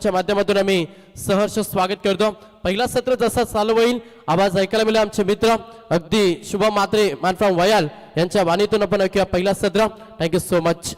च्या माध्यमातून आम्ही सहर्ष स्वागत करतो। पहिला सत्र जसा चालू होईल आवाज ऐकायला मिळेल आमचे मित्र अगदी शुभम मात्रे मान फ्रॉम वयाल यांच्या वाणीतून आपण ऐकूया पहिला सत्र। Thank you so much.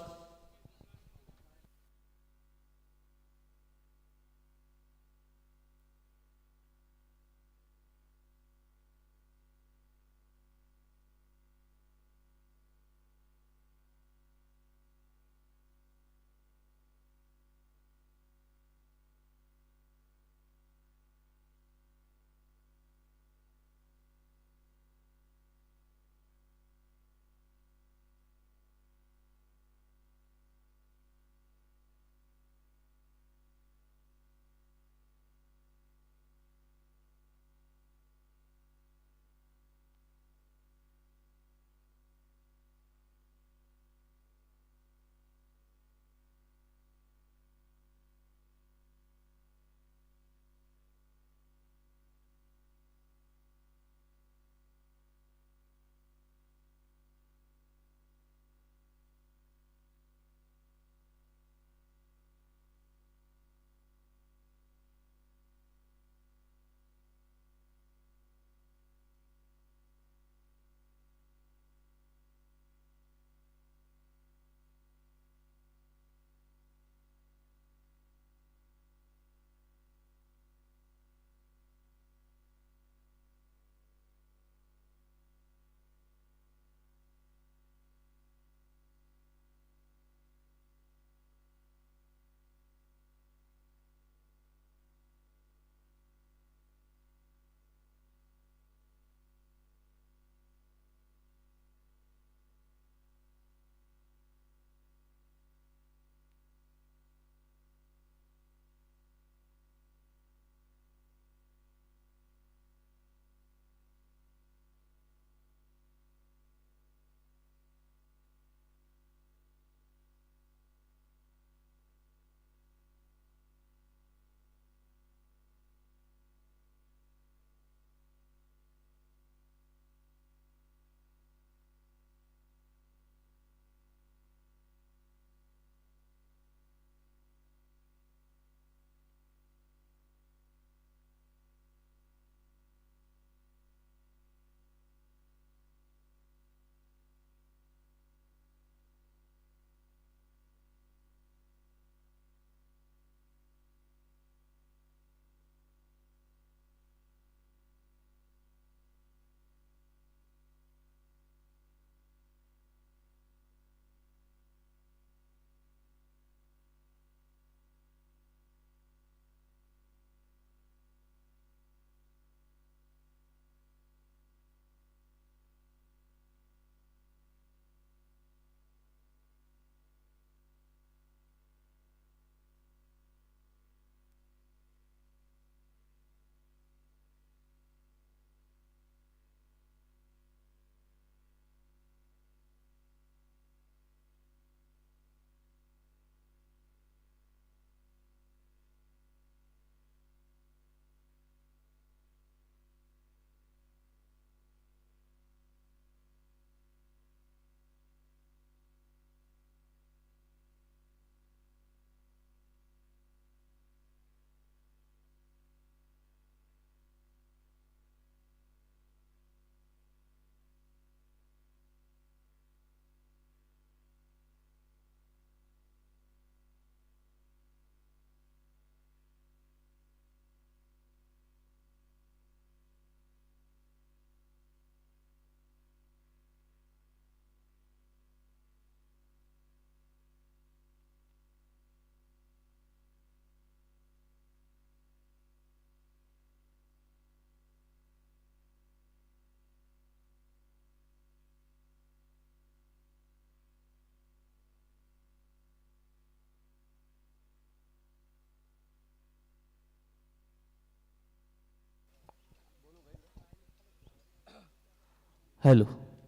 Hello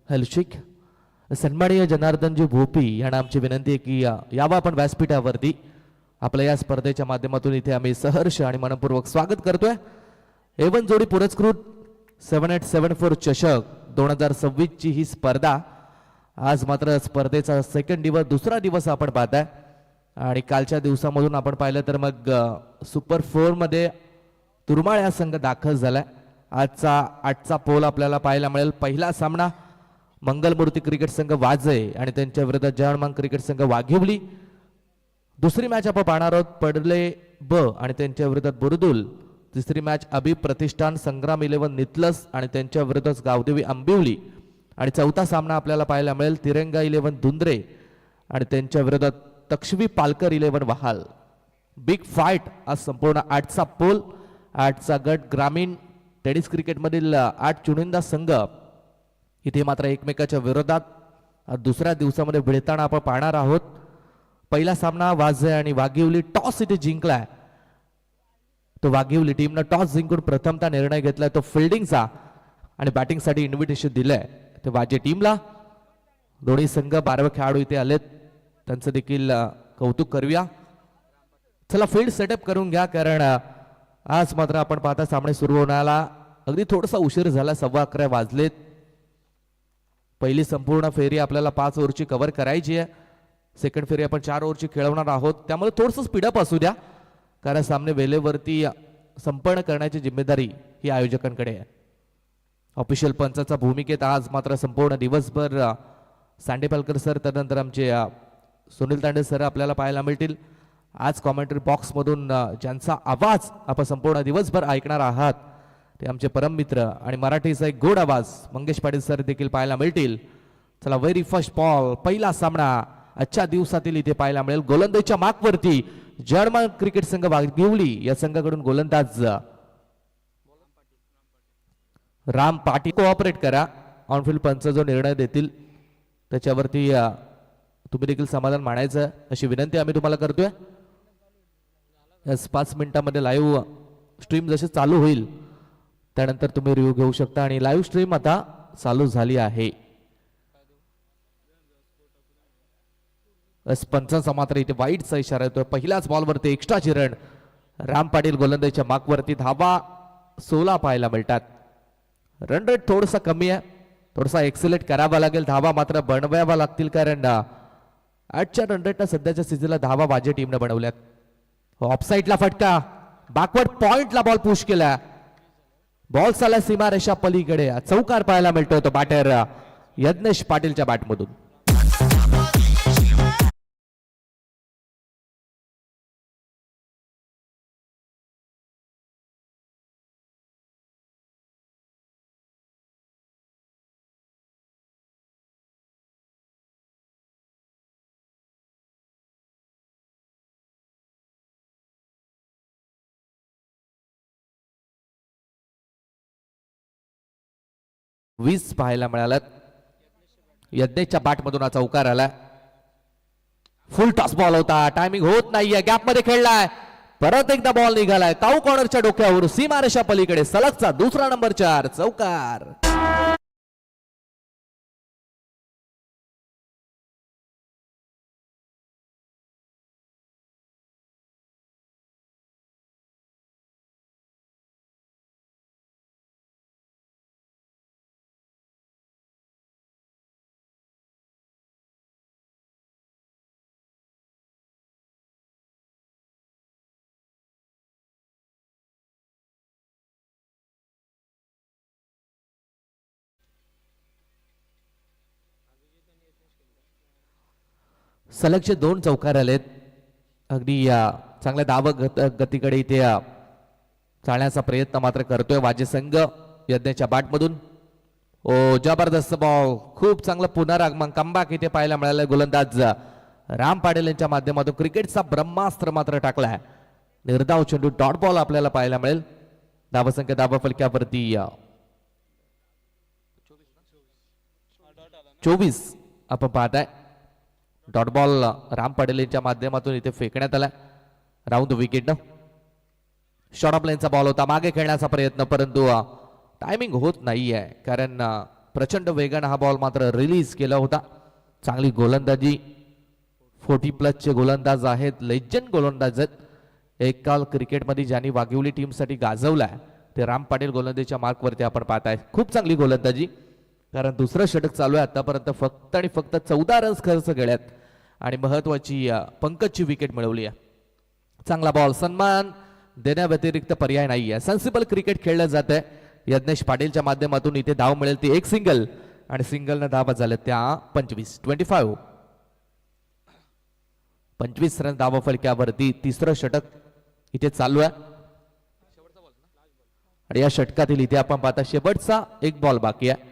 hello शिक सन्माननीय जनार्दनजी भोपी यांना आमची विनंती आहे की यावं आपण व्यासपीठावरती। आपल्या या स्पर्धेच्या माध्यमातून इथे आम्ही सहर्ष आणि मनपूर्वक स्वागत करतोय। एवन जोडी पुरस्कृत 7874 चषक 2026 ची ही स्पर्धा आज मात्र स्पर्धेचा सेकंड दिवस दुसरा दिवस आपण पाहताय। आणि कालच्या दिवसामधून आपण पाहिलं तर मग सुपर 4 मध्ये तुरमाळ हा संघ दाखल झालाय. आजचा पोल आपल्याला पाहायला मिळेल. पहिला सामना मंगलमूर्ती क्रिकेट संघ वाजे आणि त्यांच्या विरोधात जयमान क्रिकेट संघ वाघिवली. दुसरी मॅच आपण पाहणार आहोत पडले ब आणि त्यांच्या विरोधात बुरदुल. तिसरी मॅच अबी प्रतिष्ठान संग्राम 11 नितलस आणि त्यांच्या विरोधात गावदेवी आंबिवली. आणि चौथा सामना आपल्याला पाहायला मिळेल तिरंगा 11 धुंद्रे आणि त्यांच्या विरोधात तक्षवी पालकर 11 वहाल. बिग फाईट आज संपूर्ण 8चा पोल. 8चा गट ग्रामीण टेनिस क्रिकेटमधील 8 चुनिंदा संघ इथे मात्र एकमेकाच्या विरोधात दुसऱ्या दिवसामध्ये भिडताना आपण पाहणार आहोत. पहिला सामना वाजे आणि वाघिवली टॉस इथे जिंकलाय. तो वाघिवली टीमनं टॉस जिंकून प्रथमता निर्णय घेतलाय तो फिल्डिंगचा आणि बॅटिंगसाठी इन्व्हिटेशन दिलंय ते वाजे टीमला. दोन्ही संघ 12 खेळाडू इथे आलेत, त्यांचं देखील कौतुक करूया. चला फील्ड सेटअप करून घ्या, कारण आज मात्र आपण पाहता सामने सुरू होण्याला अगदी थोडासा उशीर झाला. 11:15 वाजलेत. पहिली संपूर्ण फेरी आपल्याला 5 ओव्हरची कव्हर करायची आहे. सेकंड फेरी आपण 4 ओव्हरची खेळवणार आहोत, त्यामुळे थोडंसं स्पीडअप असू द्या, कारण सामने वेळेवरती संपन्न करण्याची जिम्मेदारी ही आयोजकांकडे आहे. ऑफिशियल पंचाच्या भूमिकेत आज मात्र संपूर्ण दिवसभर सांडेपालकर सर, त्यानंतर आमचे सुनील तांडे सर आपल्याला पाहायला मिळतील. आज कॉमेंट्री बॉक्समधून ज्यांचा आवाज आपण संपूर्ण दिवसभर ऐकणार आहात ते आमचे परम मित्र आणि मराठीचा एक गोड आवाज मंगेश पाटील सर देखील पाहायला मिळतील. चला व्हेरी फर्स्ट बॉल. पहिला सामना आजच्या दिवसातील इथे पाहायला मिळेल. गोलंदाजीच्या मार्कवरती जर्मन क्रिकेट संघ वाघिवली या संघाकडून गोलंदाज राम पाटील. कोऑपरेट करा, ऑनफिल्ड पंच जो निर्णय देतील त्याच्यावरती तुम्ही देखील समाधान मानायचं अशी विनंती आम्ही तुम्हाला करतोय. 5 मिनिटांमध्ये लाईव्ह स्ट्रीम जशी चालू होईल त्यानंतर तुम्ही रिव्ह्यू घेऊ शकता. आणि लाईव्ह स्ट्रीम आता चालू झाली आहे. पंचांचा मात्र इथे वाईटचा इशारा येतोय. पहिल्याच बॉलवरती एक्स्ट्राची रन. राम पाटील गोलंदाजीच्या मार्कवरती धावा 16 पाहायला मिळतात. रन रेट थोडासा कमी आहे, थोडासा एक्सेलेट करावा लागेल. धावा मात्र बनवाव्या लागतील, कारण 8च्या रन रेटला सध्याच्या सीझनला धावा वाजे टीमने बनवल्यात. ऑफसाईडला फटका, बॅकवर्ड पॉइंटला बॉल पुश केला. बॉल चालला सीमारेषा पलीकडे. चौकार पाहायला मिळतोय तो बॅटर यज्ञेश पाटीलच्या बॅटमधून. वीस पाहायला मिळाल्यात. यज्ञेशच्या बॅटमधून हा चौकार आला. फुल टॉस बॉल होता, टायमिंग होत नाहीये, गॅप मध्ये खेळलाय. परत एकदा बॉल निघालाय काऊ कॉर्नरच्या डोक्यावर सीमारेषा पलीकडे. सलगचा दुसरा नंबर 4 चौकार. सलगचे 2 चौकार आलेत. अगदी चांगल्या धाव गतीकडे इथे चालण्याचा प्रयत्न मात्र करतोय वाजे संघ यज्ञेच्या बॅटमधून. ओ जबरदस्त बॉल, खूप चांगलं पुनरागमन, कमबॅक इथे पाहायला मिळालं. गोलंदाज राम पाटील यांच्या माध्यमातून क्रिकेटचा ब्रह्मास्त्र मात्र टाकलाय. निर्धाव चेंडू डॉट बॉल आपल्याला पाहायला मिळेल. धावसंख्या धावा फलक्यावरती 24 आपण पाहताय. डॉट बॉल राम पाटील यांच्या माध्यमातून इथे फेकण्यात आला राऊंड द विकेटनं. शॉर्ट ऑफ लाईनचा बॉल होता, मागे खेळण्याचा प्रयत्न, परंतु टायमिंग होत नाहीये, कारण प्रचंड वेगानं हा बॉल मात्र रिलीज केला होता. चांगली गोलंदाजी, 40+ गोलंदाज आहेत, लेजंड गोलंदाज आहेत. एक काल क्रिकेटमध्ये ज्यांनी वाघिवली टीमसाठी गाजवलाय ते राम पाटील गोलंदाजीच्या मार्कवरती आपण पाहताय. खूप चांगली गोलंदाजी, कारण दुसरं षटक चालू आहे. आतापर्यंत फक्त आणि फक्त 14 रन्स खर्च केल्यात आणि महत्वाची पंकजची विकेट मिळवली आहे. चांगला बॉल, सन्मान देण्याव्यतिरिक्त पर्याय नाही आहे. सेन्सिबल क्रिकेट खेळलं जात आहे. यज्ञेश पाटीलच्या माध्यमातून इथे धाव मिळेल ती एक सिंगल आणि सिंगलनं धावा झाल्या त्या 25 रन धावा फलक्यावरती. तिसरं षटक इथे चालू आहे आणि या षटकातील इथे आपण पाहता शेवटचा एक बॉल बाकी आहे.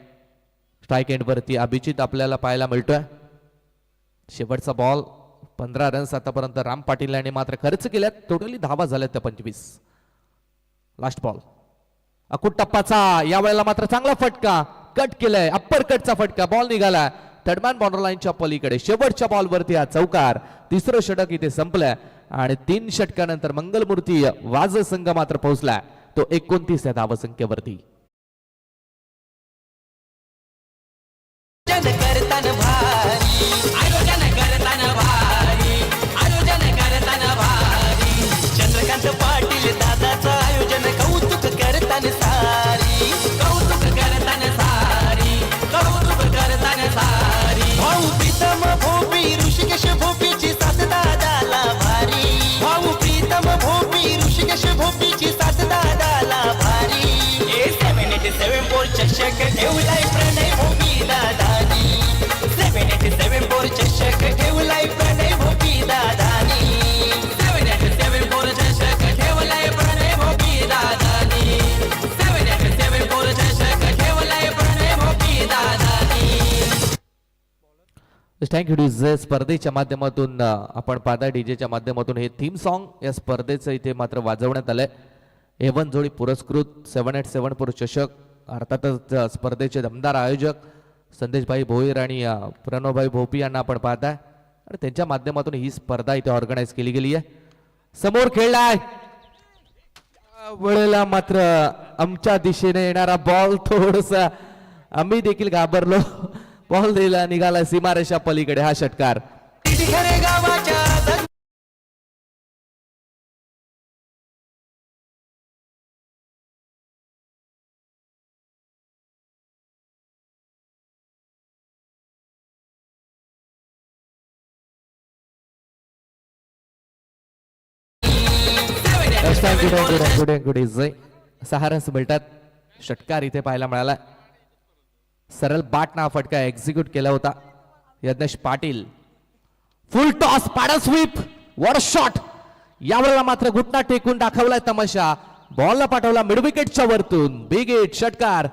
स्ट्राईक एंड वरती अभिजित आपल्याला पाहायला मिळतोय. शेवटचा बॉल, 15 रन्स आतापर्यंत राम पाटील यांनी मात्र खर्च केल्यात. टोटली धावा झाल्यात त्या 25. लास्ट बॉल, अकुट टप्पाचा, यावेळेला मात्र चांगला फटका, कट केलाय, अप्पर कटचा फटका, बॉल निघाला थर्डमॅन बॉर्डर लाईनच्या पलीकडे. शेवटच्या बॉलवरती हा चौकार. तिसरं षटक इथे संपलंय आणि 3 षटकानंतर मंगलमूर्ती वाज संघ मात्र पोहोचलाय तो 29 या धावसंख्येवरती. चंद्रकांत पाटील दादाचं आयोजन कौतुक करताना सारी, कौतुक करताना सारी, कौतुक करताना सारी. भाऊ प्रीतम भोपी ऋषिकेश भोपीची साथ दादाला भारी. भाऊ प्रीतम भोपी ऋषिकेश भोपीची साथ दादाला भारी. 787 बोल चषक ठेवलाय प्रणय भोपी दादानी. 787 बोल चषक ठेवलाय प्रणय भोपी दादानी. 787 बोल चषक ठेवलाय प्रणय भोपी दादानी. 787 बोल चषक ठेवलाय प्रणय भोपी दादानी. Thank you DJ. स्पर्धेच्या माध्यमातून आपण पाहता डीजेच्या माध्यमातून हे थीम सॉन्ग या स्पर्धेचं इथे मात्र वाजवण्यात आलंय. एवन जोडी पुरस्कृत 787 पुरुष चषक. अर्थातच स्पर्धेचे दमदार आयोजक संदेशभाई भोईर आणि प्रणवभाई भोपी यांना आपण पाहताय आणि त्यांच्या माध्यमातून ही स्पर्धा इथे ऑर्गनाईज केली गेली आहे. समोर खेळलाय, वेळेला मात्र आमच्या दिशेने येणारा बॉल थोडसा आम्ही देखील घाबरलो. बॉल दिला, निघाला सीमारेषा पलीकडे हा षटकार. खरे गावाच्या सहा रन्स मिळतात. षटकार इथे पाहायला मिळाला. सरळ बाट ना फटका एक्झिक्यूट केला होता यज्ञेश पाटील. फुल टॉस, पाडा स्वीप, वर शॉट. यावेळेला मात्र घुटना टेकून दाखवलाय तमाशा. बॉलला पाठवला मिड विकेटच्या वरतून. बिग हिट, षटकार.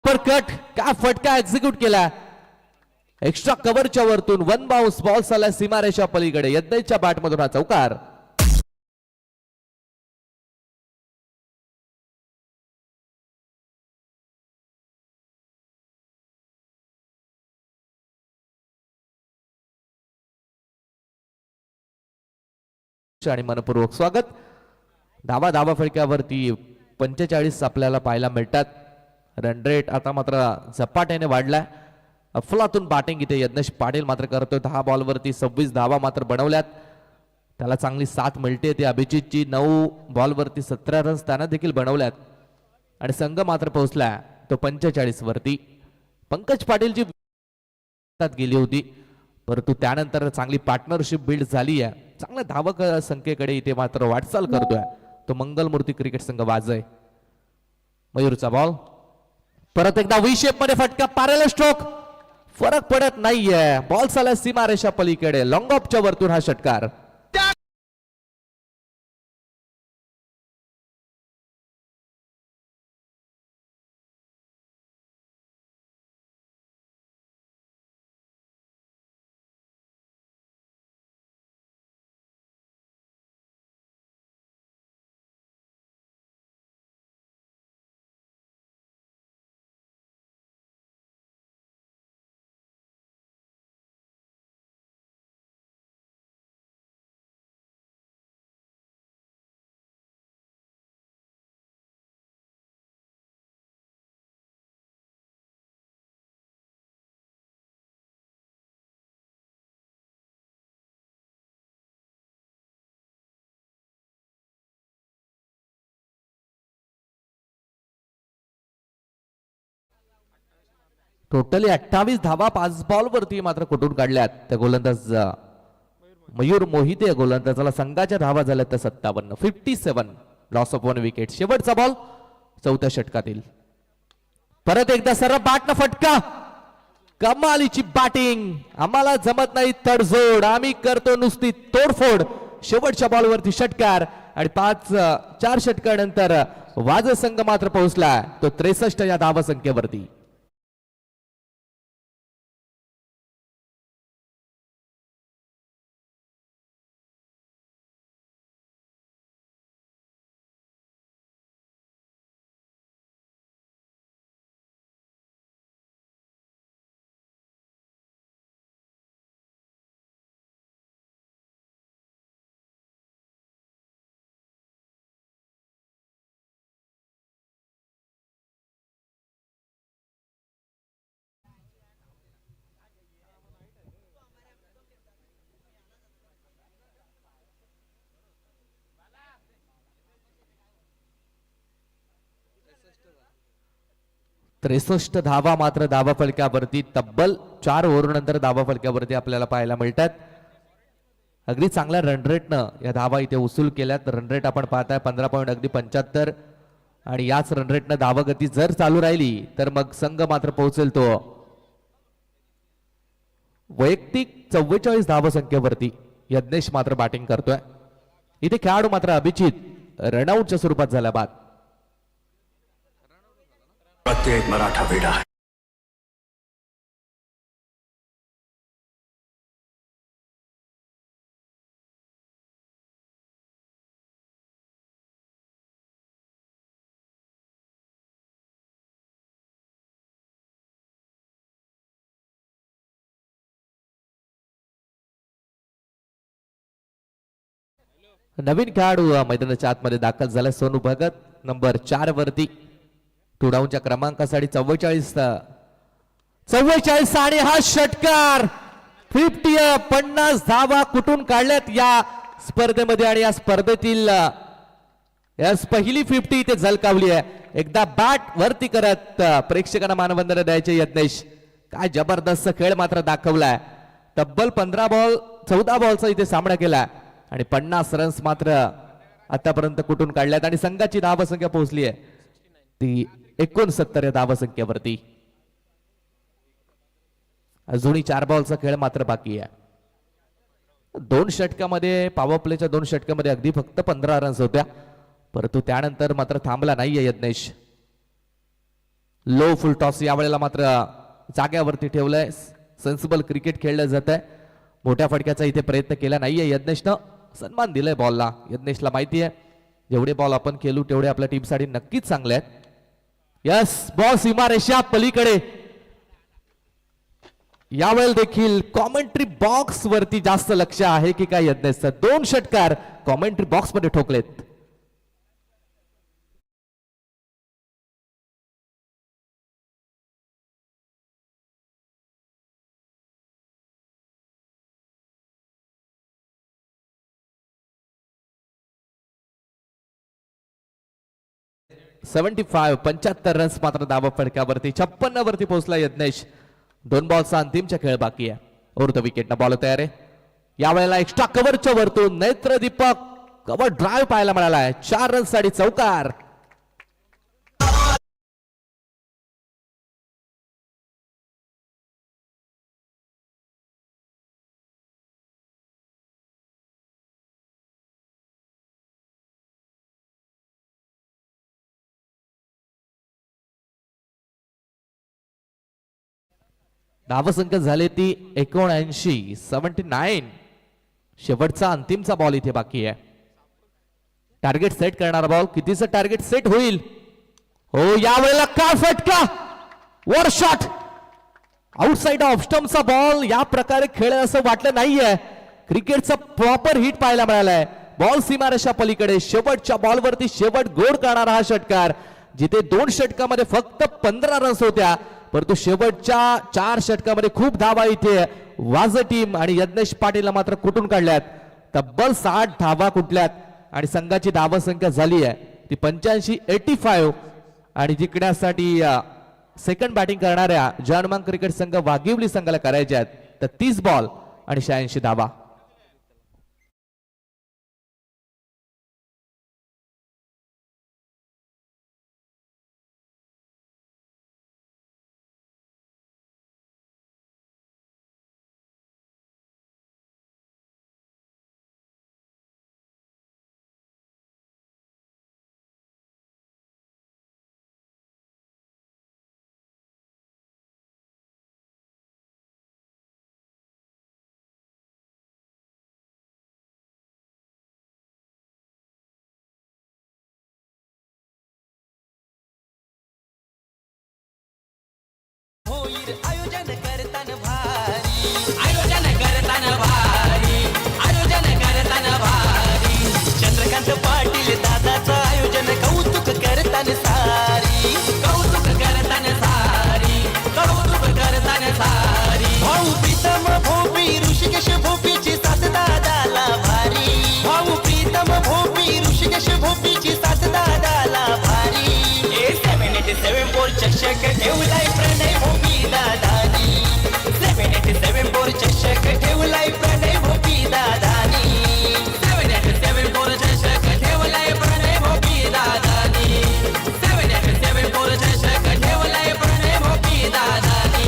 कट का फटका एक्झिक्यूट केला. एक्स्ट्रा कव्हरच्या वरतून 1 बाउन्स. बॉल आला सीमारेषा पलीकडे. यज्ञेशच्या बॅटमधून हा चौकार. आणि मनपूर्वक स्वागत. धावा फलक्यावरती 45 आपल्याला पाहायला मिळतात. रन रेट आता मात्र झपाट्याने वाढलाय. अफलातून बॅटिंग इथे यज्ञेश पाटील मात्र करतोय. 10 बॉलवरती 26 धावा मात्र बनवल्यात. त्याला चांगली साथ मिळते ती अभिजितची. 9 बॉलवरती 17 रन्स त्यानं देखील बनवल्यात आणि संघ मात्र पोहोचलाय तो 45 वरती. पंकज पाटीलची गेली होती परंतु त्यानंतर चांगली पार्टनरशिप बिल्ड झाली आहे. चांगल्या धावक संख्येकडे इथे मात्र वाटचाल करतोय तो मंगलमूर्ती क्रिकेट संघ. वाजय मयूरचा बॉल, परत एकदा वी शेप मध्ये फटका, पॅरल स्ट्रोक, फरक पडत नाहीये. बॉल चालला सीमारेषा पलीकडे. लॉंग ऑफच्या वरतून हा षटकार. टोटली 28 धावा 5 बॉल वरती मात्र कुठून काढल्यात त्या गोलंदाज मयूर मोहिते गोलंदाजाला संघाच्या धावा झाल्यात त्या 57. 57 लॉस ऑफ 1 विकेट. शेवटचा बॉल चौथ्या षटकातील. परत एकदा सर्व बॅटनं फटका. कमालीची बॅटिंग. आम्हाला जमत नाही तडजोड, आम्ही करतो नुसती तोडफोड. शेवटच्या बॉलवरती षटकार आणि 4 षटकानंतर वाज संघ मात्र पोहोचला तो 63 या धावा संख्येवरती. त्रेसष्ट धावा मात्र धावा फलक्यावरती. तब्बल 4 ओव्हरनंतर धावा फलक्यावरती आपल्याला पाहायला मिळतात. अगदी चांगल्या रनरेटनं या धावा इथे वसूल केल्यात. रनरेट आपण पाहताय 15.75 आणि याच रनरेटनं धावगती जर चालू राहिली तर मग संघ मात्र पोहोचेल तो वैयक्तिक 44 धावा संख्येवरती. यज्ञेश मात्र बॅटिंग करतोय. इथे खेळाडू मात्र अभिजित रनआउटच्या स्वरूपात झाला बाद. प्रत्येक मराठा वेडा है. नवीन खेळाडू मैदानाच्या आतमध्ये दाखल झाला. सोनू भगत नंबर 4 वरती. टू डाऊनच्या क्रमांकासाठी 44 आणि हा षटकार 50 धावा कुठून काढल्यात या स्पर्धेमध्ये आणि या स्पर्धेतील पहिली 50 इथे झलकावली आहे. एकदा बॅट वरती करत प्रेक्षकांना मानवंदना द्यायचे यज्ञेश. काय जबरदस्त खेळ मात्र दाखवलाय. तब्बल 14 बॉलचा इथे सामना केला आणि 50 रन्स मात्र आतापर्यंत कुठून काढल्यात आणि संघाची धावसंख्या पोहोचली आहे ती 69 या धावसंख्येवरती. अजूनही 4 बॉलचा खेळ मात्र बाकी आहे. 2 षटकामध्ये पॉवर प्लेच्या 2 षटकामध्ये अगदी फक्त 15 रन्स होत्या, परंतु त्यानंतर मात्र थांबला नाहीये यज्ञेश. लो फुल टॉस यावेळेला मात्र जाग्यावरती ठेवलंय. सेन्सिबल क्रिकेट खेळलं जात आहे. मोठ्या फटक्याचा इथे प्रयत्न केला नाहीये यज्ञेशनं. सन्मान दिलाय बॉलला. यज्ञेशला माहिती आहे जेवढे बॉल आपण खेळू तेवढे आपल्या टीमसाठी नक्कीच चांगले आहेत. यस, बॉल सीमारेषा पलीकडे. यावेळेला देखील कॉमेंट्री बॉक्स वरती जास्त लक्ष आहे की काय यज्ञेशचं. 2 षटकार कॉमेंट्री बॉक्स मध्ये ठोकलेत. पंच्याहत्तर रन्स मात्र धावा फडक्यावरती. 56 वरती पोहोचला यज्ञेश. 2 बॉलचा अंतिमचा खेळ बाकी आहे. उर्ध विकेट न बॉल तयार आहे. यावेळेला एक्स्ट्रा कव्हरच्या वरतून नेत्रदीपक कव्हर ड्राईव्ह पाहायला मिळाला आहे. 4 रन्स साठी चौकार. धावसंख्या झाली ती 79. शेवटचा अंतिमचा बॉल इथे बाकी आहे. टार्गेट सेट करणारा बॉल. कितीचं टार्गेट सेट होईल? हो, यावेळेला काय फटका. वर शॉट आउटसाइड ऑफ स्टंपचा बॉल. या प्रकारे खेळ असं वाटलं नाहीये. क्रिकेटचा प्रॉपर हिट पाहायला मिळालाय. बॉल सीमारेषा पलीकडे. शेवटच्या बॉलवरती शेवट गोड करणारा हा षटकार. जिथे 2 षटकामध्ये फक्त 15 रन्स होत्या, परंतु शेवटच्या 4 षटकामध्ये खूप धावा इथे वाज टीम आणि यज्ञेश पाटीलला मात्र कुठून काढल्यात. तब्बल 60 धावा कुठल्यात आणि संघाची धावा संख्या झाली आहे ती 85 आणि जिंकण्यासाठी सेकंड बॅटिंग करणाऱ्या जानमान क्रिकेट संघ वाघिवली संघाला करायचे आहेत तर 30 बॉल आणि 86 धावा. होईल आयोजन करताना भारी, आयोजन करताना भारी, आयोजन करताना भारी. चंद्रकांत पाटील दादाचं आयोजन कौतुक करताना सारी, कौतुक करताना सारी, कौतुक करताना सारी. भाऊ प्रीतम भोपी ऋषिकेश भोपीची साथ दादाला भारी, भाऊ प्रीतम भोपी ऋषिकेश भोपीची साथ दादाला भारी. 787 बोल चषक ठेवलाय प्रणय भोपी दादानी, 787 बोल चषक ठेवलाय प्रणय भोपी दादानी, 787 बोल चषक ठेवलाय प्रणय भोपी दादानी, 787 बोल चषक ठेवलाय प्रणय भोपी दादानी.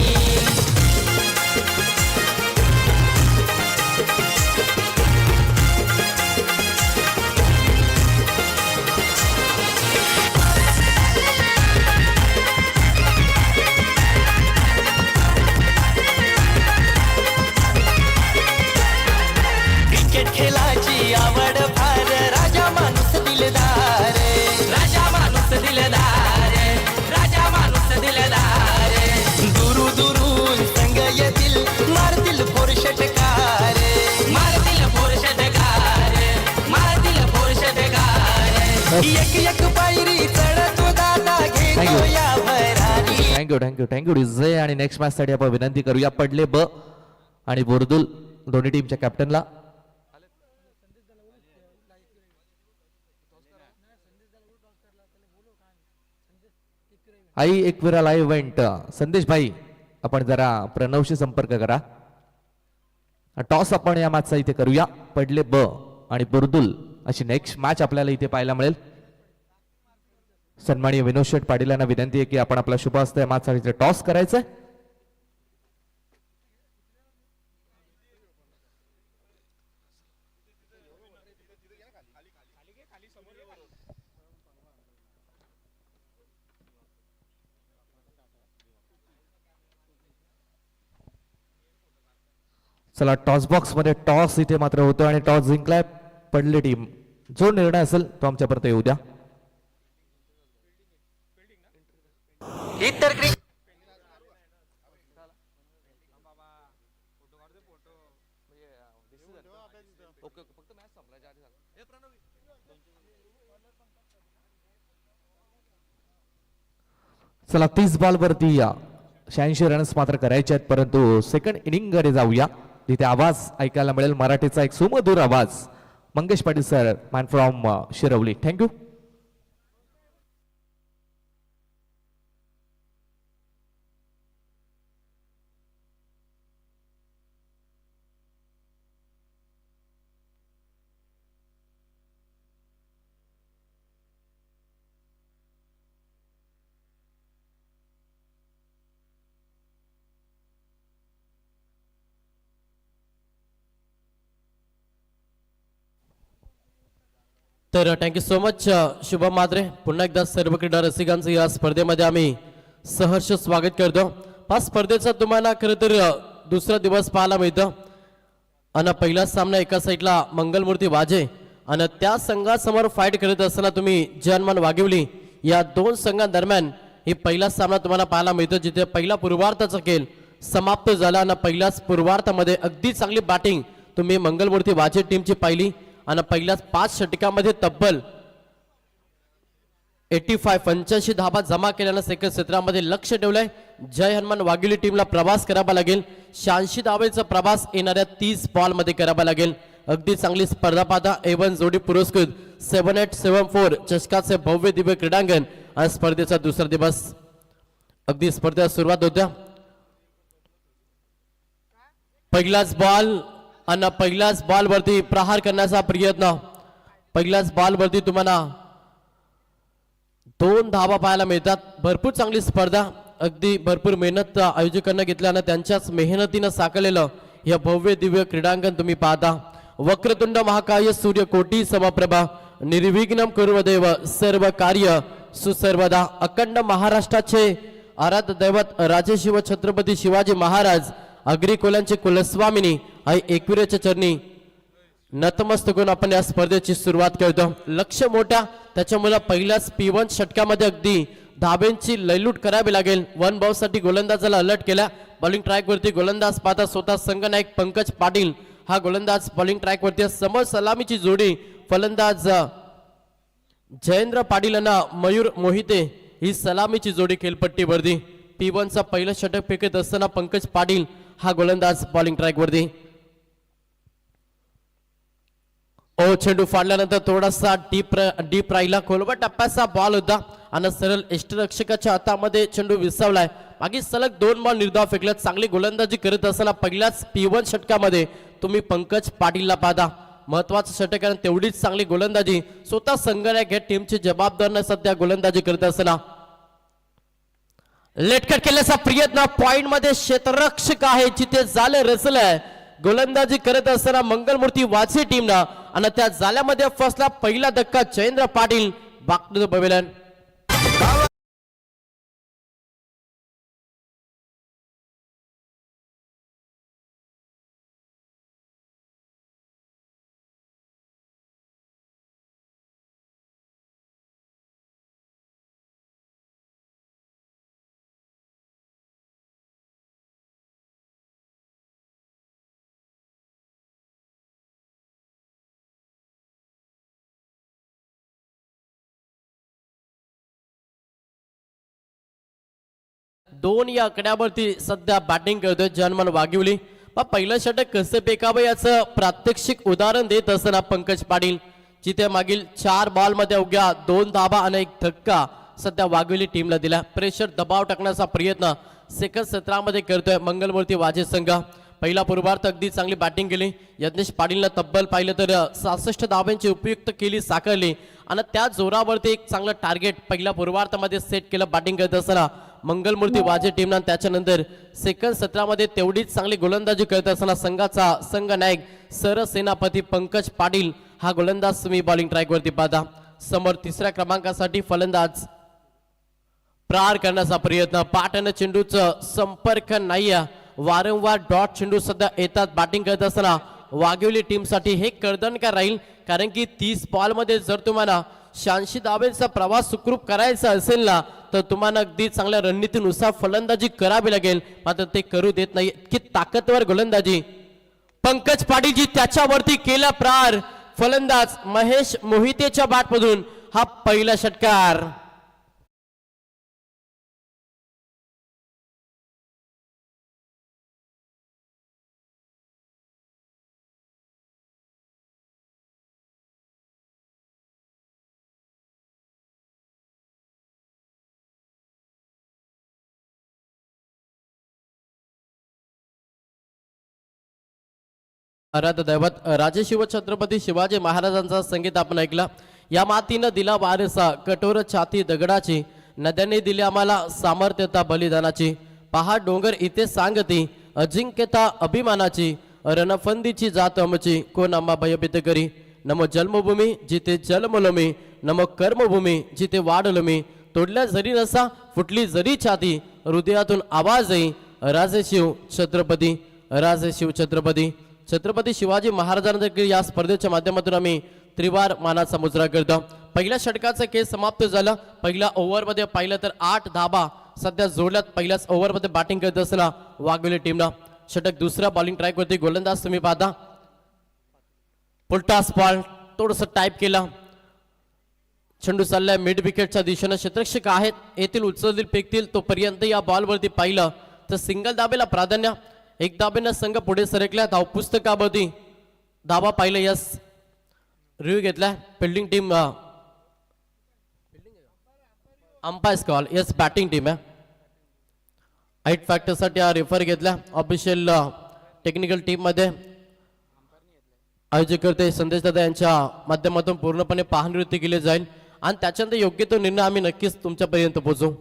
क्रिकेट खेळाची आवड फार, राजा माणूस दिलदार, राजा माणूस दिलदार, राजा माणूस दिलदार. दुरू दुरून संग येतील मारतील फोर षटकार, मारतील फोर षटकार, मारतील फोर षटकार. एक एक पायरी चढतो दादा घेतो या भरारी. Thank you DJ. आणि नेक्स्ट मॅच साठी आपण विनंती करूया पडले ब आणि बोरदुल दोन्ही टीमच्या कॅप्टनला. आई एकविरा लाईव्ह इव्हेंट संदेश भाई आपण जरा प्रणवशी संपर्क करा. टॉस आपण या मॅचचा इथे करूया. पडले ब आणि बुरदुल अशी नेक्स्ट मॅच आपल्याला इथे पाहायला मिळेल. सन्माननीय विनोद शेठ पाटील यांना विनंती आहे की आपण आपला शुभ हस्त या मॅचसाठी टॉस करायचंय. चला टॉस बॉक्स मध्ये टॉस इथे मात्र होतो आणि टॉस जिंकलाय पडले टीम. जो निर्णय असेल तो आमच्यापर्यंत येऊ द्या. इतर क्रिकेट चला 30 बॉल वरती 86 रन्स मात्र करायचे आहेत. परंतु सेकंड इनिंग कडे जाऊया जिथे आवाज ऐकायला मिळेल मराठीचा एक सुमधुर आवाज. Mangesh Patil sir man from Shirwali. Thank you. तर थँक्यू सो मच शुभम मात्रे. पुन्हा एकदा सर्व क्रीडा रसिकांचं या स्पर्धेमध्ये आम्ही सहर्ष स्वागत करतो. हा स्पर्धेचा तुम्हाला खरं तर दुसरा दिवस पाहायला मिळतं. आणि पहिला सामना एका साईडला मंगलमूर्ती वाजे आणि त्या संघासमोर फाईट करत असताना तुम्ही जनमान वाघिवली या दोन संघांदरम्यान ही पहिला सामना तुम्हाला पाहायला मिळतो. जिथे पहिला पूर्वार्धाचा खेळ समाप्त झाला आणि पहिल्याच पूर्वार्धामध्ये अगदी चांगली बॅटिंग तुम्ही मंगलमूर्ती वाजे टीमची पाहिली आणि पहिल्याच 5 षटकामध्ये तब्बल 85 धाबा जमा केल्यानं सेकंड क्षेत्रामध्ये लक्ष ठेवलंय. जय हनुमान वाघिवली टीमला प्रवास करावा लागेल. 86 धावेचा प्रवास येणाऱ्या 30 बॉल मध्ये करावा लागेल. अगदी चांगली स्पर्धा पाहता A1 जोडी पुरस्कृत 7874 चषकाचे भव्य दिव्य क्रीडांगण आज स्पर्धेचा दुसरा दिवस. अगदी स्पर्धेला सुरुवात होत्या. पहिलाच बॉल आणि पहिल्याच बॉल वरती प्रहार करण्याचा प्रयत्न. पहिल्याच बॉल वरती तुम्हाला 2 धावा पाहायला मिळतात. भरपूर चांगली स्पर्धा, अगदी भरपूर मेहनत आयोजकांना घेतल्यानं त्यांच्याच मेहनतीनं साकारलेलं हे भव्य दिव्य क्रीडांगण तुम्ही पाहता. वक्रतुंड महाकाय सूर्यकोटी समप्रभा निर्विघ्नम कुर्वदेव सर्व कार्य सुसर्वदा. अखंड महाराष्ट्राचे आराध्य दैवत राजे शिव छत्रपती शिवाजी महाराज अग्रिकोलांचे कुलस्वामिनी आई एकविरेच्या चरणी नतमस्तक होऊन आपण या स्पर्धेची सुरुवात करतो. लक्ष मोठ्या, त्याच्यामुळे पहिल्याच P1 षटकामध्ये अगदी धाब्यांची लयलूट करावी लागेल. 1 बॉल साठी गोलंदाजाला अलर्ट केला. बॉलिंग ट्रॅक वरती गोलंदाज पाहता स्वतः संघनायक पंकज पाटील हा गोलंदाज बॉलिंग ट्रॅक वरती. समोर सलामीची जोडी फलंदाज जयेंद्र पाटील यांना मयूर मोहिते ही सलामीची जोडी खेळपट्टीवरती. P1 चा पहिलं षटक फेकत असताना पंकज पाटील हा गोलंदाज बॉलिंग ट्रॅक वरती. चेंडू फाडल्यानंतर थोडासा डीप राहिला. खोलवर टप्प्याचा बॉल होता आणि सरळ यष्टिरक्षकाच्या हातामध्ये चेंडू विसावलाय. मागे सलग 2 बॉल निर्धाव फेकल्यात. चांगली गोलंदाजी करत असताना पहिल्याच P1 षटकामध्ये तुम्ही पंकज पाटीलला पाहता. महत्वाचं षटक आणि तेवढीच चांगली गोलंदाजी. स्वतः संघनायक या टीमची जबाबदार सध्या गोलंदाजी करत असताना लेटकट केल्याचा प्रयत्न. पॉइंट मध्ये क्षेत्ररक्षक आहे जिथे झाले रचलंय. गोलंदाजी करत असताना मंगलमूर्ती वाचे टीमनं आणि त्या जाल्यामध्ये फसला. पहिला धक्का Jayendra Patil back to the pavilion. दोन या आकड्यावरती सध्या बॅटिंग करतोय जनमन वाघिवली. पहिलं षटक कसं फेकावं याचं प्रात्यक्षिक उदाहरण देत असताना पंकज पाटील जिथे मागील 4 बॉल मध्ये अवघ्या 2 धाबा आणि 1 धक्का सध्या वाघिवली टीमला दिला. प्रेशर दबाव टाकण्याचा प्रयत्न सेकंड सत्रामध्ये करतोय मंगलमूर्ती वाजे संघ. पहिला पूर्वार्ध अगदी चांगली बॅटिंग केली. यज्ञेश पाटीलनं तब्बल पाहिलं तर 66 धाब्यांची उपयुक्त केली साकारली आणि त्या जोरावरती एक चांगलं टार्गेट पहिल्या पूर्वार्धामध्ये सेट केलं बॅटिंग करत असताना मंगलमूर्ती वाजे टीमनं. त्याच्यानंतर सेकंड सत्रामध्ये तेवढीच चांगली गोलंदाजी करत असताना संघाचा संघनायक सरसेनापती पंकज पाटील हा गोलंदाज तुम्ही बॉलिंग ट्रॅक वरती पाहता. समोर तिसऱ्या क्रमांकासाठी फलंदाज प्रहार करण्याचा प्रयत्न. पाठ आणि चेंडूचं संपर्क नाहीये. वारंवार डॉट चेंडू सध्या येतात बॅटिंग करत असताना वाघिवली टीमसाठी हे कर्दनकार राहील. कारण की 30 बॉल मध्ये जर तुम्हाला 86 धाब्यांचा प्रवास सुखरूप करायचा असेल ना तर तुम्हाला अगदी चांगल्या रणनीतीनुसार फलंदाजी करावी लागेल. मात्र ते करू देत नाही. इतकी ताकदवर गोलंदाजी पंकज पाटीलजी त्याच्यावरती केला प्रहार. फलंदाज महेश मोहितेच्या बॅटमधून हा पहिला षटकार. आराध्य दैवत राजे शिव छत्रपती शिवाजी महाराजांचा संगीत आपण ऐकला. या मातीनं दिला वारसा कठोर छाती दगडाची. नद्याने दिली आम्हाला सामर्थ्यता बलिदानाची. पहा डोंगर इथे सांगती अजिंक्यता अभिमानाची. रणफंदीची जात आमची कोण आम्हा भयभीत करी. नमो जन्मभूमी जिथे जन्मलो मी. नमो कर्मभूमी जिथे वाढलो मी. तोडल्या जरी रसा फुटली जरी छाती. हृदयातून आवाज येई राजे शिव छत्रपती राजे शिव छत्रपती. छत्रपती शिवाजी महाराजांना या स्पर्धेच्या माध्यमातून आम्ही त्रिवार मानाचा मुजरा करतो. पहिल्या षटकाचा खेळ समाप्त झाला. पहिल्या ओव्हरमध्ये पाहिलं तर 8 धाबा सध्या जोडल्यात. पहिल्याच ओव्हरमध्ये बॅटिंग करत असताना वाघिवली टीमनं. षटक दुसऱ्या बॉलिंग ट्रॅक वरती गोलंदाज तुम्ही पाहता. पुलटास बॉल थोडस टाईप केला. चेंडू चाललाय मिड विकेटच्या दिशेनं. क्षेत्ररक्षक आहेत येथील उचलतील फेकतील तोपर्यंत या बॉलवरती पाहिलं तर सिंगल दाबेला प्राधान्य. 1 दाबेनं संघ पुढे सरकला. धाव पुस्तकावरती धाबा पाहिलं. यस रिव्ह्यू घेतला. Fielding team umpires call. Yes batting team आहे. हाईट फॅक्टरसाठी हा रेफर घेतला ऑफिशियल टेक्निकल टीम मध्ये आयोजकर्ते संदेश दादा यांच्या माध्यमातून पूर्णपणे पाहणीवृत्ती केली जाईल आणि त्याच्यानंतर योग्य तो निर्णय आम्ही नक्कीच तुमच्यापर्यंत पोहोचू.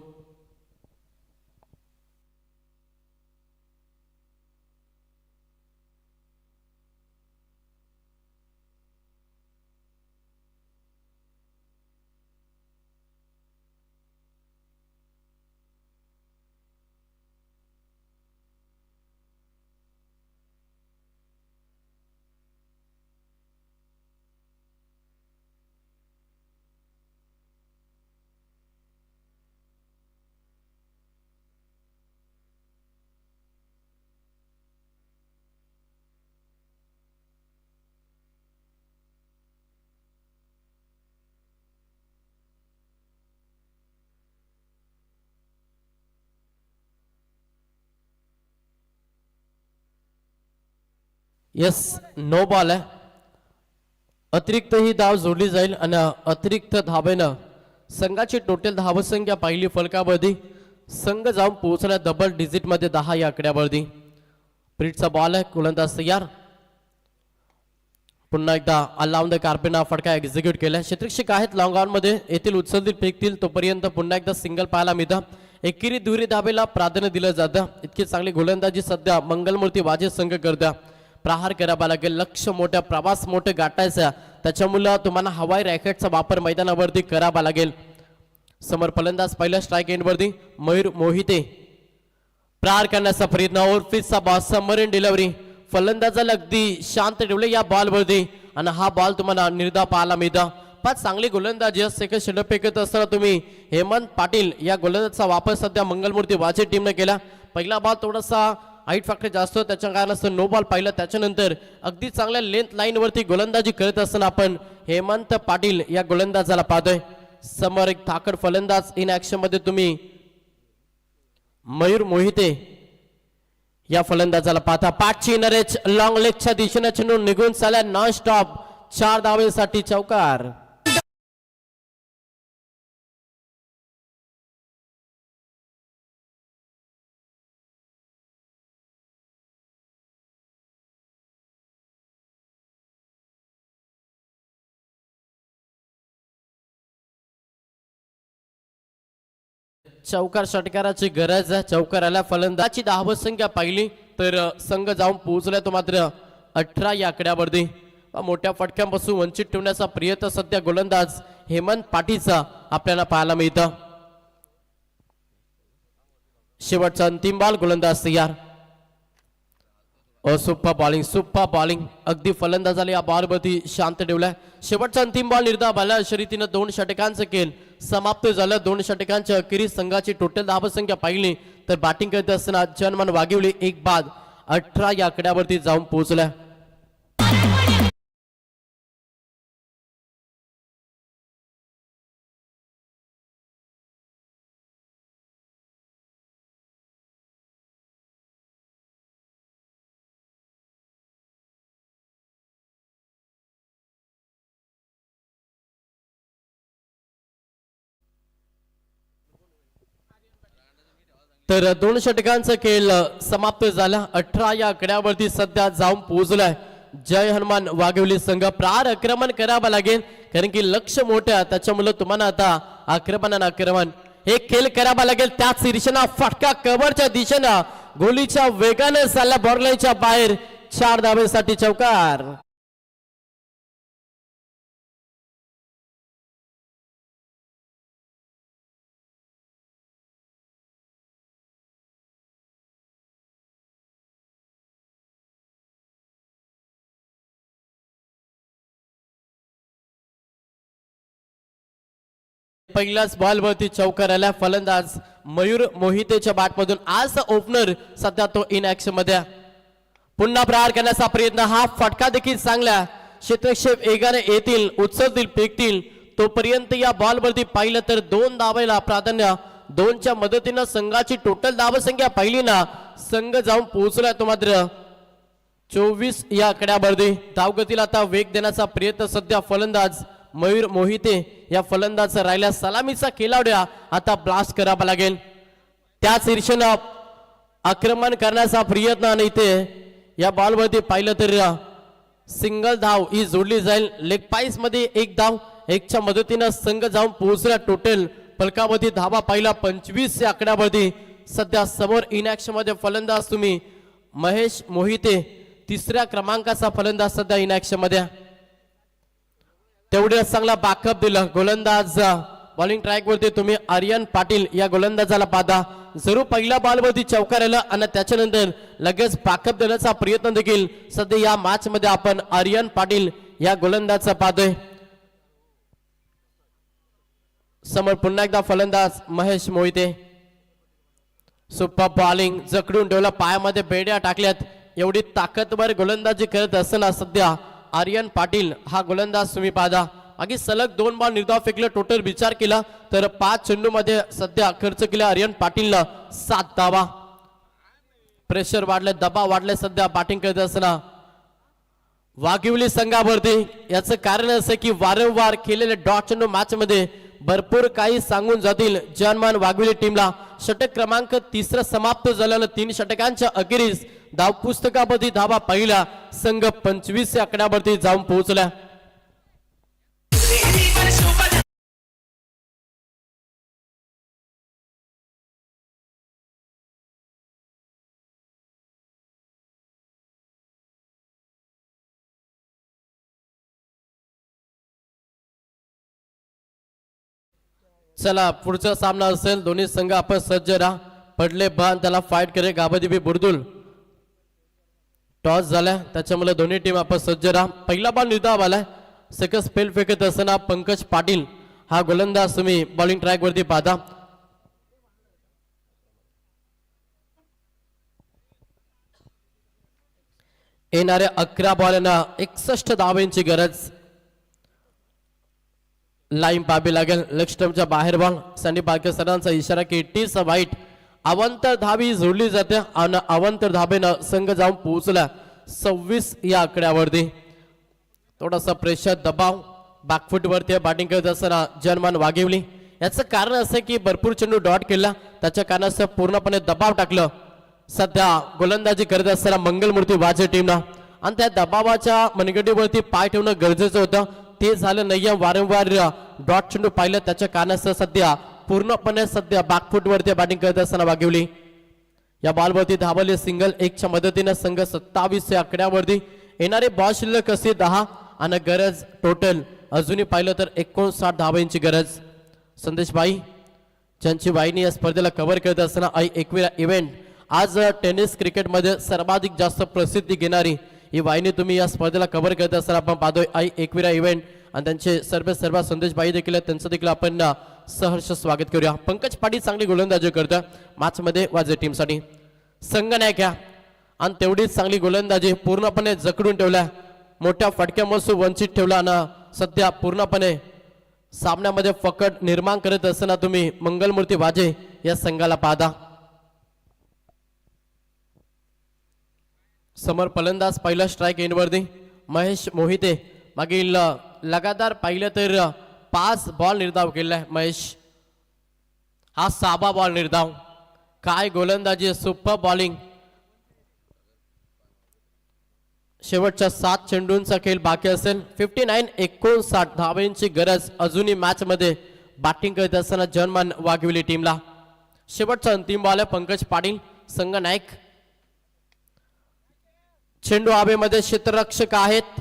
यस नो बॉल आहे. अतिरिक्त ही धाव जोडली जाईल आणि अतिरिक्त धावेनं संघाची टोटल धावसंख्या पाहिली फलकावरती संघ जाऊन पोहोचला डबल डिजिट मध्ये 10 या आकड्यावरती. प्रिटचा बॉल आहे. गोलंदाज तयार. पुन्हा एकदा अलाउन द कार्पेना फटका एक्झिक्यूट केला. क्षेत्ररक्षक आहेत लॉंग ऑन मध्ये येथील उचलतील फेकतील तोपर्यंत पुन्हा एकदा सिंगल पाहायला मिळतं. एकेरी दुहेरी धावेला प्राधान्य दिलं जातं. इतकी चांगली गोलंदाजी सध्या मंगलमूर्ती वाजे संघ करता. प्रहार करावा लागेल. लक्ष मोठा प्रवास मोठं गाठायचा त्याच्यामुळे तुम्हाला हवाई रॅकेटचा वापर मैदानावरती करावा लागेल. समोर फलंदाज पहिल्या स्ट्राईक एंडवरती मयूर मोहिते प्रहार करण्याचा प्रयत्न ओव्हरफिसचा बॉल समोरील डिलिव्हरी फलंदाजाला अगदी शांत ठेवले या बॉलवरती आणि हा बॉल तुम्हाला निर्धाव पाहायला मिळतं. पाच चांगली गोलंदाजी सेकंड षटक फेकत असताना तुम्ही हेमंत पाटील या गोलंदाजाचा वापर सध्या मंगलमूर्ती वाजे टीमने केला. पहिला बॉल थोडासा हाईट फॅक्टर जास्त त्याच्या कारणास्तव नो बॉल पाहिलं. त्याच्यानंतर अगदी चांगल्या लेंथ लाईन वरती गोलंदाजी करत असताना आपण हेमंत पाटील या गोलंदाजाला पाहतोय. समोर एक थाकड फलंदाज इन ऍक्शन मध्ये तुम्ही मयूर मोहिते या फलंदाजाला पाहता. पाठची नरेच लॉंग लेगच्या दिशेने चेंडू निघून चालला नॉन स्टॉप 4 धावेसाठी चौकार. चौकार षटकाराची गरज आहे. चौकाराला फलंदाजी धावसंख्या पाहिली तर संघ जाऊन पोहोचलाय तो मात्र 18 या आकड्यावरती. मोठ्या फटक्यांपासून वंचित ठेवण्याचा प्रयत्न सध्या गोलंदाज हेमंत पाटीलचा आपल्याला पाहायला मिळतं. शेवटचा अंतिम बॉल गोलंदाज तयार. सुपर बॉलिंग अगदी फलंदाजाला या बॉलवरती शांत ठेवलाय. शेवटचा अंतिम बॉल निर्धाव झाला. शर्यतीनं 2 षटकांचं खेळ समाप्त झालं. 2 षटकांच्या अखेरीस संघाची टोटल धावसंख्या पाहिली तर बॅटिंग करत असताना जनमान वागिवली एक बाद 18 या आकड्यावरती जाऊन पोहोचल्या. तर 2 षटकांचा खेळ समाप्त झाला. 18 या आकड्यावरती सध्या जाऊन पोहोचलाय. जय हनुमान वाघवली संघ. प्रार आक्रमण करावं लागेल कारण की लक्ष मोठं त्याच्यामुळे तुम्हाला आता आक्रमण हे खेळ करावा लागेल. त्याच दिशेनं फटका कव्हरच्या दिशेनं गोलीच्या वेगाने चालला बॉर्डलाईनच्या बाहेर 4 धावेसाठी चौकार. पहिल्याच बॉलवरती चौकार आला. फलंदाज मयूर मोहितेच्या बॅटमधून आज ओपनर सध्या तो इन ऍक्शन मध्ये. पुन्हा प्रहार करण्याचा प्रयत्न. हा फटका देखील चांगला. क्षेत्रक्षेप वेगाने येतील उचलतील फेकतील तोपर्यंत या बॉलवरती पाहिलं तर 2 धावेला प्राधान्य. 2च्या मदतीनं संघाची टोटल धावसंख्या पाहिली ना संघ जाऊन पोहोचला तो मात्र 24 या आकड्यावरती. धावगतीला आता वेग देण्याचा प्रयत्न सध्या फलंदाज मयूर मोहिते या फलंदाज राहिल्या. सलामीचा खेळाडू आता ब्लास्ट करावा लागेल. त्याच ईर्षेनं आक्रमण करण्याचा प्रयत्न आणि इथे या बॉलवरती पाहिलं तर सिंगल धाव ही जोडली जाईल. लेग पाईस मध्ये एक धाव, एकच्या मदतीनं संघ जाऊन पोहोचला. टोटल फलकावरती धावा पाहिला 25 या आकड्यावरती. सध्या समोर इन ऍक्शन मध्ये फलंदाज तुम्ही महेश मोहिते, तिसऱ्या क्रमांकाचा फलंदाज सध्या इन ऍक्शन मध्ये. तेवढे चांगला बॅकअप दिलं गोलंदाज. बॉलिंग ट्रॅक वरती तुम्ही आर्यन पाटील या गोलंदाजाला पाहता. जरूर पहिल्या बॉलवरती चौकार आला आणि त्याच्यानंतर लगेच बॅकअप देण्याचा प्रयत्न देखील सध्या या मॅच मध्ये आपण आर्यन पाटील या गोलंदाजाचा पाहतोय. समोर पुन्हा एकदा फलंदाज महेश मोहिते. सुपर बॉलिंग, जकडून ठेवला, पायामध्ये बेड्या टाकल्यात. एवढी ताकदवर गोलंदाजी करत असताना सध्या आर्यन पाटील हा गोलंदाज तुम्ही पाहता. आगी सलग 2 बॉल निर्धाव फेकले. टोटल विचार केला तर 5 चेंडू मध्ये सध्या खर्च केला आर्यन पाटीलला 7 धावा. प्रेशर वाढले, दबाव वाढले सध्या बॅटिंग करत असताना वाघिवली संघावरती. याचं कारण असं की वारंवार केलेले डॉट चेंडू मॅच मध्ये भरपूर काही सांगून जातील जनमान वाघिवली टीमला. षटक क्रमांक 3 समाप्त झाल्यानं 3 षटकांच्या अखेरीस धाव पुस्तकावरती धावा पहिला संघ 25 या आकड्यावरती जाऊन पोहोचला. चला पुढचा सामना असेल. दोन्ही संघ आपण सज्ज राहा. पडले बाण त्याला फाईट करे गाबादिबी बुरदुल. टॉस झालाय त्याच्यामुळे दोन्ही टीम आपण सज्ज राहा. पहिला बॉल निर्धाव आलाय. सेकंड स्पेल फेकत असताना पंकज पाटील हा गोलंदाज तुम्ही बॉलिंग ट्रॅक वरती पाहता. येणाऱ्या 11 बॉलना 61 धावांची गरज. लाईन पाहावी लागेल. लेग स्टंपच्या बाहेर बॉल. संदीप बारके सरांचा इशारा की इट इज अ वाईट. अवंतर धावी जोडली जाते आणि अवंतर धाबेनं संघ जाऊन पोहोचला 26 या आकड्यावरती. थोडासा प्रेशर, दबाव बॅकफुट वरती बॅटिंग करत असताना जनमान वाघिवली. याचं कारण असं की भरपूर चेंडू डॉट केला, त्याच्या कारणास्तव पूर्णपणे दबाव टाकलं सध्या गोलंदाजी करत असताना मंगलमूर्ती वाजे टीमनं. आणि त्या दबावाच्या मनगटीवरती पाय ठेवणं गरजेचं होतं. ते झालं नाही. वारंवार डॉट चेंडू पाहिलं त्याच्या कारणास्तव सध्या पूर्णपणे सध्या बॅकफुट वरती बॅटिंग करत असताना वाघिवली. या बॉलवरती धावले सिंगल 1च्या मदतीने संघ 27 या आकड्यावरती. येणारे बॉल शिल्लक असे 10 आणि गरज टोटल अजूनही पाहिलं तर 59 धावांची गरज. संदेश भाई ज्यांची वाहिनी या स्पर्धेला कव्हर करत असताना आई एकविरा इव्हेंट, आज टेनिस क्रिकेटमध्ये सर्वाधिक जास्त प्रसिद्धी घेणारी ही वाहिनी तुम्ही या स्पर्धेला कव्हर करत असताना आपण पाहतोय आई एकविरा इव्हेंट. आणि त्यांचे सर्व संदेश भाई देखील त्यांचं देखील आपण सहर्ष स्वागत करूया. पंकज पाटील चांगली गोलंदाजी करतोय मॅच मध्ये वाजे टीमसाठी. संघनायक आणि तेवढीच चांगली गोलंदाजी पूर्णपणे जकडून ठेवल्या. मोठ्या फटक्यापासून वंचित ठेवला आणि सध्या पूर्णपणे सामन्यामध्ये फकट निर्माण करत असताना तुम्ही मंगलमूर्ती वाजे या संघाला पाहता. समोर फलंदाज पहिला स्ट्राइक एंडवरती महेश मोहिते. मागील लगातार पाहिलं तर 5 बॉल निर्धाव केलाय महेश. हा 6वा बॉल निर्धाव. काय गोलंदाजी, सुपर बॉलिंग. शेवटच्या 7 चेंडूंचा खेळ बाकी असेल. 59 धावांची गरज अजूनही मॅच मध्ये बॅटिंग करत असताना जनमान वाघिवली टीमला. शेवटचा अंतिम बॉल आहे. पंकज पाटील संघनायक. चेंडू हवेमध्ये क्षेत्ररक्षक आहेत.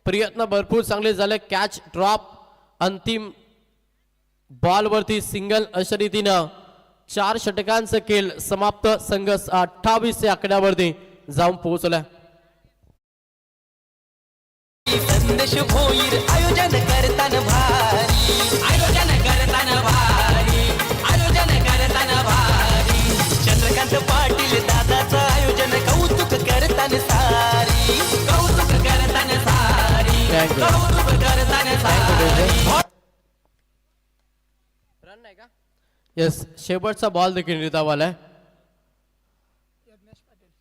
प्रयत्न भरपूर चांगले झाले. कॅच, ड्रॉप, अंतिम बॉल वरती सिंगल. अशा रीतीनं 4 षटकांचा खेळ समाप्त. संघ 28 या आकड्यावरती जाऊन पोहोचला. संदेश भोईर आयोजन करताना भारी, आयोजन करताना भारी, आयोजन करताना भारी. चंद्रकांत पाटील दादाचं आयोजन कौतुक करताना सारी, कौतुक करताना सारी, कौतुक करताना सारी. रन नाही का? येस, शेवटचा बॉल देखील निर्धाव आलाय.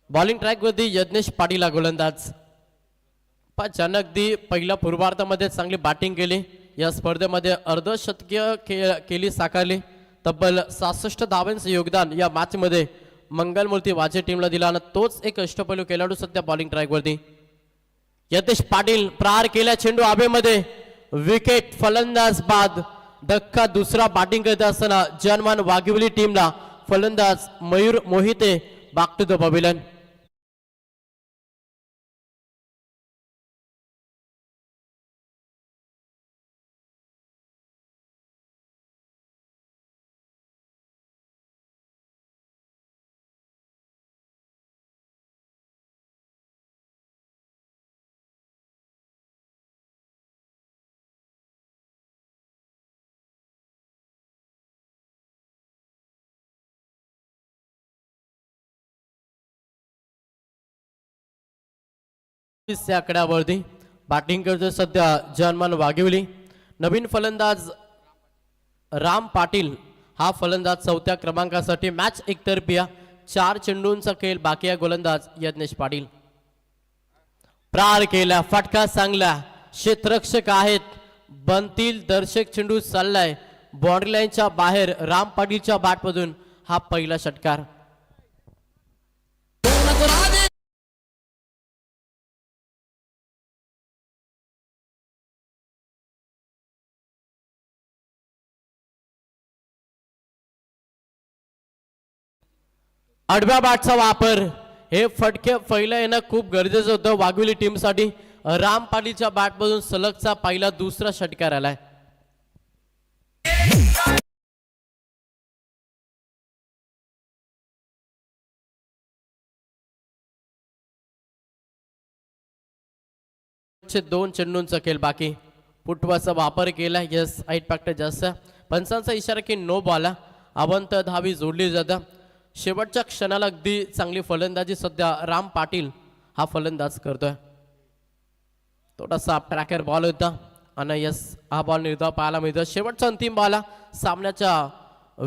बॉलिंग ट्रॅक वरती यज्ञेश पाटील हा गोलंदाज. अगदी पहिल्या पूर्वार्धामध्ये चांगली बॅटिंग केली. या स्पर्धेमध्ये अर्धशतकीय केली साकारली. तब्बल 66 धावांचे योगदान या मॅच मध्ये मंगलमूर्ती वाजे टीमला दिला आणि तोच एक अष्टपैलू खेळाडू सध्या बॉलिंग ट्रॅकवरती. यतेश पाटील प्रहार केला चेंडू आबेमध्ये, विकेट. फलंदाज बाद धक्का दुसरा बॅटिंग करत असताना जनमान वाघिवली टीमला फलंदाज Mayur Mohite back to the pavilion. या आकड्यावरती बॅटिंग करतोय सध्या जनमान वाघिवली. नवीन फलंदाज राम पाटील हा फलंदाज चौथ्या क्रमांकासाठी. मॅच एकतर्फी, 4 चेंडूंचा खेळ बाकी आहे. गोलंदाज यज्ञेश पाटील. प्रहार केला, फटका चांगला, क्षेत्ररक्षक आहेत, बनतील दर्शक. चेंडू चाललाय बाउंड्री लाईनच्या बाहेर. राम पाटीलच्या बॅटमधून हा पहिला षटकार. आडव्या बॅटचा वापर, हे फटके पहिला येणं खूप गरजेचं होतं वाघविली टीमसाठी. राम पाटीलच्या बॅटमधून सलगचा पहिला दुसरा षटकार आलाय. दोन चेंडूंचा खेळ बाकी. पुटवाचा वापर केला. यस, 8 फॅक्टर जास्त. पंचांचा इशारा की नो बॉल. अवंत धावी जोडली जातं. शेवटच्या क्षणाला अगदी चांगली फलंदाजी सध्या राम पाटील हा फलंदाज करतोय. थोडासा ट्रॅकर बॉल होता आणि यस, हा बॉल निर्धाव पाहायला मिळतो. शेवटचा अंतिम बॉल सामन्याच्या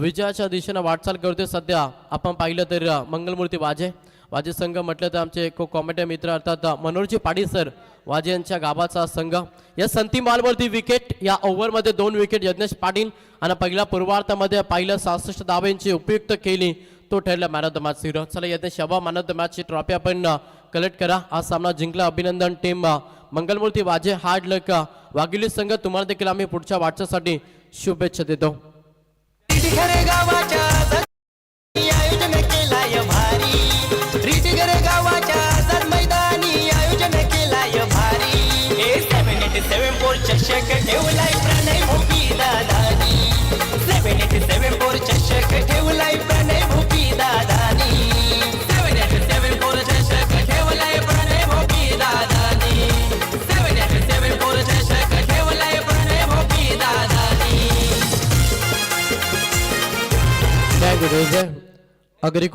विजयाच्या दिशेने वाटचाल करतोय सध्या. आपण पाहिलं तर मंगलमूर्ती वाजे संघ म्हटलं तर आमचे को कॉमेडी मित्र अर्थात मनोहरजी पाटील सर वाजे यांच्या गावाचा संघ. या अंतिम बॉलवरती विकेट. या ओव्हरमध्ये 2 विकेट यज्ञेश पाटील आणि पहिल्या पूर्वार्धामध्ये पहिल्या 66 धावांची उपयुक्त केली. तो ठरला man of the match hero. चला यज्ञेश, मॅन ऑफ द मॅचची ट्रॉफी आपण कलेक्ट करा. हा सामना जिंकला. अभिनंदन टीम मंगलमूर्ती वाजे. हार्ड लक वाघिवली संघ. तुम्हाला देखील आम्ही पुढच्या वाटचासाठी शुभेच्छा देतो. रिटीघरे गावाच्या आयोजन केलाय भारी. रिटीघरे गावाच्या मैदानी आयोजन केलाय भारी. 787 चषक ठेवलाय प्रणय भोपी दादानी. 787 चषक ठेवलाय प्रणय भोपी दादानी. 787 चषक ठेवलाय प्रणय भोपी दादानी. 787 चषक ठेवलाय प्रणय भोपी दादानी. अग्री